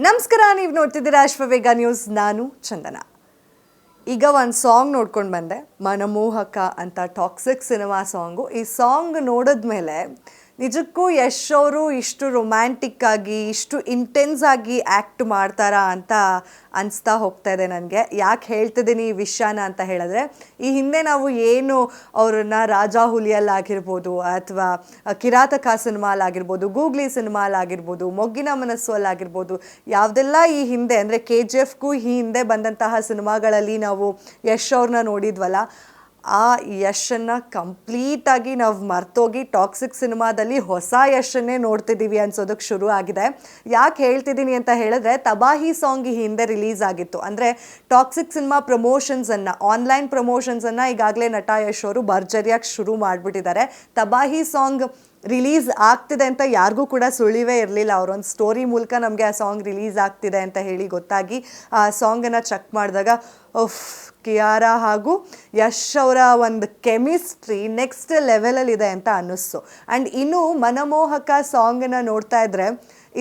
ನಮಸ್ಕಾರ, ನೀವು ನೋಡ್ತಿದ್ದೀರಾ ಅಶ್ವವೇಗ ನ್ಯೂಸ್. ನಾನು ಚಂದನ. ಈಗ ಒಂದು ಸಾಂಗ್ ನೋಡ್ಕೊಂಡು ಬಂದೆ, ಮನಮೋಹಕ ಅಂತ, ಟಾಕ್ಸಿಕ್ ಸಿನಿಮಾ ಸಾಂಗು. ಈ ಸಾಂಗ್ ನೋಡಿದ್ಮೇಲೆ ನಿಜಕ್ಕೂ ಯಶ್ ಅವರು ಇಷ್ಟು ರೊಮ್ಯಾಂಟಿಕ್ ಆಗಿ, ಇಷ್ಟು ಇಂಟೆನ್ಸ್ ಆಗಿ ಆ್ಯಕ್ಟ್ ಮಾಡ್ತಾರಾ ಅಂತ ಅನಿಸ್ತಾ ಹೋಗ್ತಾ ಇದೆ ನನಗೆ. ಯಾಕೆ ಹೇಳ್ತಿದ್ದೀನಿ ಈ ವಿಷಯನ ಅಂತ ಹೇಳಿದ್ರೆ, ಈ ಹಿಂದೆ ನಾವು ಏನು ಅವ್ರನ್ನ ರಾಜಾ ಹುಲಿಯಲ್ಲಾಗಿರ್ಬೋದು, ಅಥವಾ ಕಿರಾತಕ ಸಿನಿಮಾಲಾಗಿರ್ಬೋದು, ಗೂಗ್ಲಿ ಸಿನಿಮಾಲಾಗಿರ್ಬೋದು, ಮೊಗ್ಗಿನ ಮನಸ್ಸು ಅಲ್ಲಾಗಿರ್ಬೋದು, ಯಾವುದೆಲ್ಲ ಈ ಹಿಂದೆ ಅಂದರೆ KGFಗೂ ಈ ಹಿಂದೆ ಬಂದಂತಹ ಸಿನಿಮಾಗಳಲ್ಲಿ ನಾವು ಯಶ್ ಅವ್ರನ್ನ ನೋಡಿದ್ವಲ್ಲ, ಆ ಯಶನ್ನು ಕಂಪ್ಲೀಟಾಗಿ ನಾವು ಮರ್ತೋಗಿ ಟಾಕ್ಸಿಕ್ ಸಿನಿಮಾದಲ್ಲಿ ಹೊಸ ಯಶನ್ನೇ ನೋಡ್ತಿದ್ದೀವಿ ಅನ್ಸೋದಕ್ಕೆ ಶುರು ಆಗಿದೆ. ಯಾಕೆ ಹೇಳ್ತಿದ್ದೀನಿ ಅಂತ ಹೇಳಿದ್ರೆ, ತಬಾಹಿ ಸಾಂಗ್ ಈ ಹಿಂದೆ ರಿಲೀಸ್ ಆಗಿತ್ತು. ಅಂದರೆ ಟಾಕ್ಸಿಕ್ ಸಿನಿಮಾ ಪ್ರಮೋಷನ್ಸನ್ನು, ಆನ್ಲೈನ್ ಪ್ರಮೋಷನ್ಸನ್ನು ಈಗಾಗಲೇ ನಟ ಯಶ್ ಅವರು ಭರ್ಜರಿಯಾಗಿ ಶುರು ಮಾಡಿಬಿಟ್ಟಿದ್ದಾರೆ. ತಬಾಹಿ ಸಾಂಗ್ ರಿಲೀಸ್ ಆಗ್ತಿದೆ ಅಂತ ಯಾರಿಗೂ ಕೂಡ ಸುಳಿವೇ ಇರಲಿಲ್ಲ. ಅವರೊಂದು ಸ್ಟೋರಿ ಮೂಲಕ ನಮಗೆ ಆ ಸಾಂಗ್ ರಿಲೀಸ್ ಆಗ್ತಿದೆ ಅಂತ ಹೇಳಿ ಗೊತ್ತಾಗಿ ಆ ಸಾಂಗನ್ನು ಚೆಕ್ ಮಾಡಿದಾಗ ಕಿಯಾರಾ ಹಾಗೂ ಯಶ್ ಅವರ ಒಂದು ಕೆಮಿಸ್ಟ್ರಿ ನೆಕ್ಸ್ಟ್ ಲೆವೆಲಲ್ಲಿದೆ ಅಂತ ಅನ್ನಿಸ್ತು. ಆ್ಯಂಡ್ ಇನ್ನು ಮನಮೋಹಕ ಸಾಂಗನ್ನು ನೋಡ್ತಾ ಇದ್ರೆ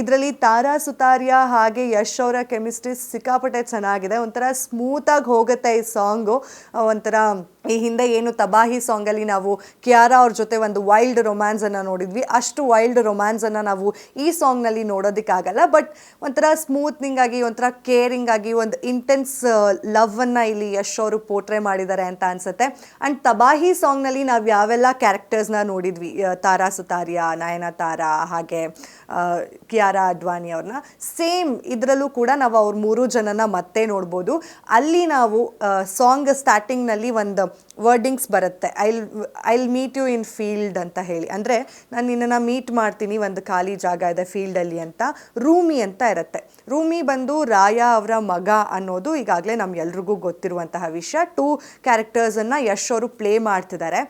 ಇದರಲ್ಲಿ ತಾರಾ ಸುತಾರಿಯಾ ಹಾಗೆ ಯಶ್ ಅವರ ಕೆಮಿಸ್ಟ್ರಿ ಸಿಕ್ಕಾಪಟ್ಟೆ ಚೆನ್ನಾಗಿದೆ. ಒಂಥರ ಸ್ಮೂತಾಗಿ ಹೋಗುತ್ತೆ ಈ ಸಾಂಗು. ಒಂಥರ ಈ ಹಿಂದೆ ಏನು ತಬಾಹಿ ಸಾಂಗಲ್ಲಿ ನಾವು ಕಿಯಾರಾ ಅವ್ರ ಜೊತೆ ಒಂದು ವೈಲ್ಡ್ ರೊಮ್ಯಾನ್ಸನ್ನು ನೋಡಿದ್ವಿ, ಅಷ್ಟು ವೈಲ್ಡ್ ರೊಮ್ಯಾನ್ಸನ್ನು ನಾವು ಈ ಸಾಂಗ್ನಲ್ಲಿ ನೋಡೋದಕ್ಕಾಗಲ್ಲ. ಬಟ್ ಒಂಥರ ಸ್ಮೂತ್ನಿಂಗ್ ಆಗಿ, ಒಂಥರ ಕೇರಿಂಗ್ ಆಗಿ, ಒಂದು ಇಂಟೆನ್ಸ್ ಲವ್ವನ್ನು ಇಲ್ಲಿ ಯಶ್ ಅವರು ಪೋರ್ಟ್ರೇ ಮಾಡಿದ್ದಾರೆ ಅಂತ ಅನಿಸುತ್ತೆ. ಆ್ಯಂಡ್ ತಬಾಹಿ ಸಾಂಗ್ನಲ್ಲಿ ನಾವು ಯಾವೆಲ್ಲ ಕ್ಯಾರೆಕ್ಟರ್ಸ್ನ ನೋಡಿದ್ವಿ, ತಾರಾ ಸುತಾರಿಯಾ, ನಯನತಾರಾ ಹಾಗೆ ಕಿಯಾರಾ ಅಡ್ವಾಣಿ ಅವ್ರನ್ನ, ಸೇಮ್ ಇದರಲ್ಲೂ ಕೂಡ ನಾವು ಅವ್ರ 3 ಜನನ ಮತ್ತೆ ನೋಡ್ಬೋದು. ಅಲ್ಲಿ ನಾವು ಸಾಂಗ್ ಸ್ಟಾರ್ಟಿಂಗ್ನಲ್ಲಿ ಒಂದು ವರ್ಡಿಂಗ್ಸ್ ಬರುತ್ತೆ, I'll meet you in field ಅಂತ ಹೇಳಿ. ಅಂದರೆ ನಾನು ನಿನ್ನನ್ನು ಮೀಟ್ ಮಾಡ್ತೀನಿ, ಒಂದು ಖಾಲಿ ಜಾಗ ಇದೆ ಫೀಲ್ಡಲ್ಲಿ ಅಂತ. ರೂಮಿ ಅಂತ ಇರುತ್ತೆ. ರೂಮಿ ಬಂದು ರಾಯಾ ಅವರ ಮಗ ಅನ್ನೋದು ಈಗಾಗಲೇ ನಮ್ಗೆಲ್ರಿಗೂ ಗೊತ್ತಿರುವಂತಹ ವಿಷಯ. 2 ಕ್ಯಾರೆಕ್ಟರ್ಸನ್ನು ಯಶ್ ಅವರು ಪ್ಲೇ ಮಾಡ್ತಿದ್ದಾರೆ.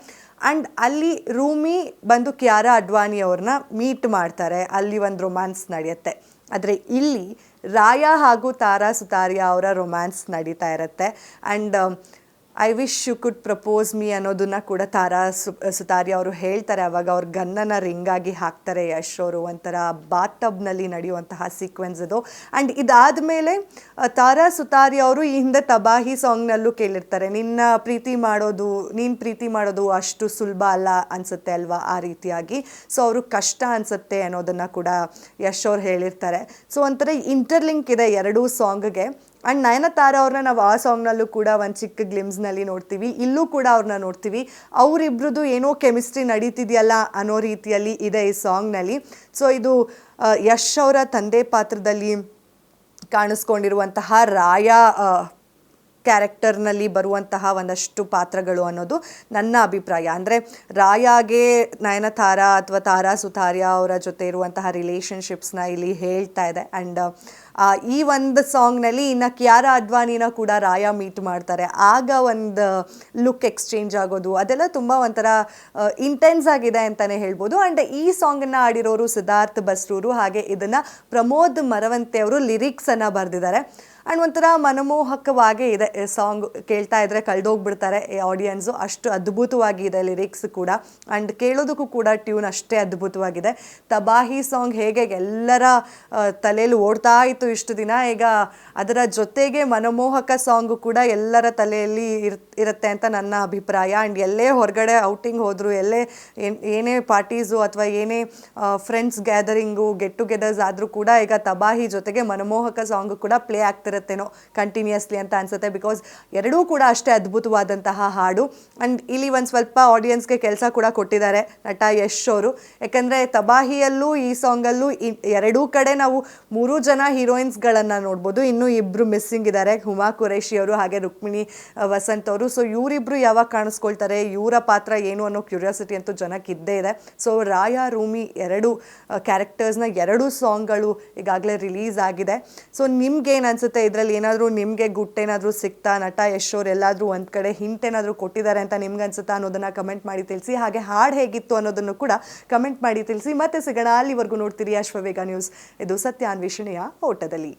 ಆ್ಯಂಡ್ ಅಲ್ಲಿ ರೂಮಿ ಬಂದು ಕಿಯಾರಾ ಅಡ್ವಾಣಿ ಅವ್ರನ್ನ ಮೀಟ್ ಮಾಡ್ತಾರೆ, ಅಲ್ಲಿ ಒಂದು ರೊಮ್ಯಾನ್ಸ್ ನಡೆಯುತ್ತೆ. ಆದರೆ ಇಲ್ಲಿ ರಾಯಾ ಹಾಗೂ ತಾರಾ ಸುತಾರಿಯಾ ಅವರ ರೊಮ್ಯಾನ್ಸ್ ನಡೀತಾ ಇರುತ್ತೆ. And I wish you could propose me ಅನ್ನೋದನ್ನು ಕೂಡ ತಾರಾ ಸುತಾರಿಯಾ ಅವರು ಹೇಳ್ತಾರೆ. ಅವಾಗ ಅವ್ರ ಗನ್ನನ್ನು ರಿಂಗಾಗಿ ಹಾಕ್ತಾರೆ ಯಶ್ ಅವರು. ಒಂಥರ ಬಾತ್ ಟಬ್ನಲ್ಲಿ ನಡೆಯುವಂತಹ ಸೀಕ್ವೆನ್ಸ್ ಇದು. ಆ್ಯಂಡ್ ಇದಾದಮೇಲೆ ತಾರಾ ಸುತಾರಿಯಾ ಅವರು ಈ ಹಿಂದೆ ತಬಾಹಿ ಸಾಂಗ್ನಲ್ಲೂ ಕೇಳಿರ್ತಾರೆ, ನೀನು ಪ್ರೀತಿ ಮಾಡೋದು ಅಷ್ಟು ಸುಲಭ ಅಲ್ಲ ಅನಿಸುತ್ತೆ ಅಲ್ವಾ, ಆ ರೀತಿಯಾಗಿ. ಸೊ ಅವರು ಕಷ್ಟ ಅನಿಸುತ್ತೆ ಅನ್ನೋದನ್ನು ಕೂಡ ಯಶ್ ಅವ್ರು ಹೇಳಿರ್ತಾರೆ. ಸೊ ಒಂಥರ ಇಂಟರ್ಲಿಂಕ್ ಇದೆ ಎರಡೂ ಸಾಂಗ್ಗೆ. ಆ್ಯಂಡ್ ನಯನತಾರಾ ಅವ್ರನ್ನ ನಾವು ಆ ಸಾಂಗ್ನಲ್ಲೂ ಕೂಡ ಒಂದು ಚಿಕ್ಕ ಗ್ಲಿಮ್ಸ್ನಲ್ಲಿ ನೋಡ್ತೀವಿ, ಇಲ್ಲೂ ಕೂಡ ಅವ್ರನ್ನ ನೋಡ್ತೀವಿ. ಅವರಿಬ್ರದ್ದು ಏನೋ ಕೆಮಿಸ್ಟ್ರಿ ನಡೀತಿದೆಯಲ್ಲ ಅನ್ನೋ ರೀತಿಯಲ್ಲಿ ಇದೆ ಈ ಸಾಂಗ್ನಲ್ಲಿ. ಸೊ ಇದು ಯಶ್ ಅವರ ತಂದೆ ಪಾತ್ರದಲ್ಲಿ ಕಾಣಿಸ್ಕೊಂಡಿರುವಂತಹ ರಾಯಾ ಕ್ಯಾರೆಕ್ಟರ್ನಲ್ಲಿ ಬರುವಂತಹ ಒಂದಷ್ಟು ಪಾತ್ರಗಳು ಅನ್ನೋದು ನನ್ನ ಅಭಿಪ್ರಾಯ. ಅಂದರೆ ರಾಯಾಗೆ ನಯನತಾರಾ ಅಥವಾ ತಾರಾ ಸುತಾರಿಯಾ ಅವರ ಜೊತೆ ಇರುವಂತಹ ರಿಲೇಷನ್ಶಿಪ್ಸ್ನ ಇಲ್ಲಿ ಹೇಳ್ತಾ ಇದೆ. ಆ್ಯಂಡ್ ಈ ಒಂದು ಸಾಂಗ್ನಲ್ಲಿ ಇನ್ನು ಕಿಯಾರಾ ಅಡ್ವಾಣಿನ ಕೂಡ ರಾಯಾ ಮೀಟ್ ಮಾಡ್ತಾರೆ. ಆಗ ಒಂದು ಲುಕ್ ಎಕ್ಸ್ಚೇಂಜ್ ಆಗೋದು ಅದೆಲ್ಲ ತುಂಬ ಒಂಥರ ಇಂಟೆನ್ಸ್ ಆಗಿದೆ ಅಂತಲೇ ಹೇಳ್ಬೋದು. ಆ್ಯಂಡ್ ಈ ಸಾಂಗನ್ನು ಆಡಿರೋರು ಸಿದ್ಧಾರ್ಥ್ ಬಸ್ರೂರು, ಹಾಗೆ ಇದನ್ನು ಪ್ರಮೋದ್ ಮರವಂತೆ ಅವರು ಲಿರಿಕ್ಸನ್ನು ಬರೆದಿದ್ದಾರೆ. ಆ್ಯಂಡ್ ಒಂಥರ ಮನಮೋಹಕವಾಗೇ ಇದೆ ಸಾಂಗ್. ಕೇಳ್ತಾ ಇದ್ದರೆ ಕಳೆದೋಗ್ಬಿಡ್ತಾರೆ ಆಡಿಯನ್ಸು, ಅಷ್ಟು ಅದ್ಭುತವಾಗಿದೆ ಲಿರಿಕ್ಸ್ ಕೂಡ. ಆ್ಯಂಡ್ ಕೇಳೋದಕ್ಕೂ ಕೂಡ ಟ್ಯೂನ್ ಅಷ್ಟೇ ಅದ್ಭುತವಾಗಿದೆ. ತಬಾಹಿ ಸಾಂಗ್ ಹೇಗೆ ಎಲ್ಲರ ತಲೆಯಲ್ಲಿ ಓಡ್ತಾ ಇತ್ತು ಇಷ್ಟು ದಿನ, ಈಗ ಅದರ ಜೊತೆಗೆ ಮನಮೋಹಕ ಸಾಂಗು ಕೂಡ ಎಲ್ಲರ ತಲೆಯಲ್ಲಿ ಇರುತ್ತೆ ಅಂತ ನನ್ನ ಅಭಿಪ್ರಾಯ. ಆ್ಯಂಡ್ ಎಲ್ಲೇ ಹೊರಗಡೆ ಔಟಿಂಗ್ ಹೋದರೂ, ಏನೇ ಪಾರ್ಟೀಸು ಅಥವಾ ಏನೇ ಫ್ರೆಂಡ್ಸ್ ಗ್ಯಾದರಿಂಗು, ಗೆಟ್ ಟುಗೆದರ್ಸ್ ಆದರೂ ಕೂಡ ಈಗ ತಬಾಹಿ ಜೊತೆಗೆ ಮನಮೋಹಕ ಸಾಂಗು ಕೂಡ ಪ್ಲೇ ಆಗ್ತಿರುತ್ತೇನೋ ಕಂಟಿನ್ಯೂಸ್ಲಿ ಅಂತ ಅನಿಸುತ್ತೆ. ಬಿಕಾಸ್ ಎರಡೂ ಕೂಡ ಅಷ್ಟೇ ಅದ್ಭುತವಾದಂತಹ ಹಾಡು. ಆ್ಯಂಡ್ ಇಲ್ಲಿ ಒಂದು ಸ್ವಲ್ಪ ಆಡಿಯನ್ಸ್ಗೆ ಕೆಲಸ ಕೂಡ ಕೊಟ್ಟಿದ್ದಾರೆ ನಟ ಯಶ್ ಅವರು. ಯಾಕಂದರೆ ತಬಾಹಿಯಲ್ಲೂ ಈ ಸಾಂಗಲ್ಲೂ ಎರಡೂ ಕಡೆ ನಾವು 3 ಜನ ಹೀರೋಯಿನ್ಸ್ಗಳನ್ನು ನೋಡ್ಬೋದು. ಇನ್ನೂ 2 ಮಿಸ್ಸಿಂಗ್ ಇದ್ದಾರೆ, ಹುಮಾ ಖುರೇಶಿ ಅವರು ಹಾಗೆ ರುಕ್ಮಿಣಿ ವಸಂತ್ ಅವರು. ಸೊ ಇವರಿಬ್ಬರು ಯಾವಾಗ ಕಾಣಿಸ್ಕೊಳ್ತಾರೆ, ಇವರ ಪಾತ್ರ ಏನು ಅನ್ನೋ ಕ್ಯೂರಿಯಾಸಿಟಿ ಅಂತೂ ಜನಕ್ಕೆ ಇದ್ದೇ ಇದೆ. ಸೊ ರಾಯಾ ರೂಮಿ 2 ಕ್ಯಾರೆಕ್ಟರ್ಸ್ನ 2 ಸಾಂಗ್ಗಳು ಈಗಾಗಲೇ ರಿಲೀಸ್ ಆಗಿದೆ. ಸೊ ನಿಮ್ಗೇನು ಅನಿಸುತ್ತೆ, ಇದರಲ್ಲಿ ಏನಾದರೂ ನಿಮಗೆ ಗುಟ್ಟೇನಾದರೂ ಸಿಗ್ತಾ, ನಟ ಯಶ್ ಅವ್ರು ಎಲ್ಲಾದರೂ ಒಂದು ಕಡೆ ಹಿಂಟ್ ಏನಾದರೂ ಕೊಟ್ಟಿದ್ದಾರೆ ಅಂತ ನಿಮ್ಗೆ ಅನ್ಸುತ್ತಾ ಅನ್ನೋದನ್ನು ಕಮೆಂಟ್ ಮಾಡಿ ತಿಳಿಸಿ. ಹಾಗೆ ಹಾಡು ಹೇಗಿತ್ತು ಅನ್ನೋದನ್ನು ಕೂಡ ಕಮೆಂಟ್ ಮಾಡಿ ತಿಳಿಸಿ. ಮತ್ತೆ ಸಿಗೋಣ, ಅಲ್ಲಿವರೆಗೂ ನೋಡ್ತೀರಿ ಅಶ್ವವೇಗ ನ್ಯೂಸ್. ಇದು ಸತ್ಯಾನ್ವೇಷಣೆಯ ಓಟದಲ್ಲಿ.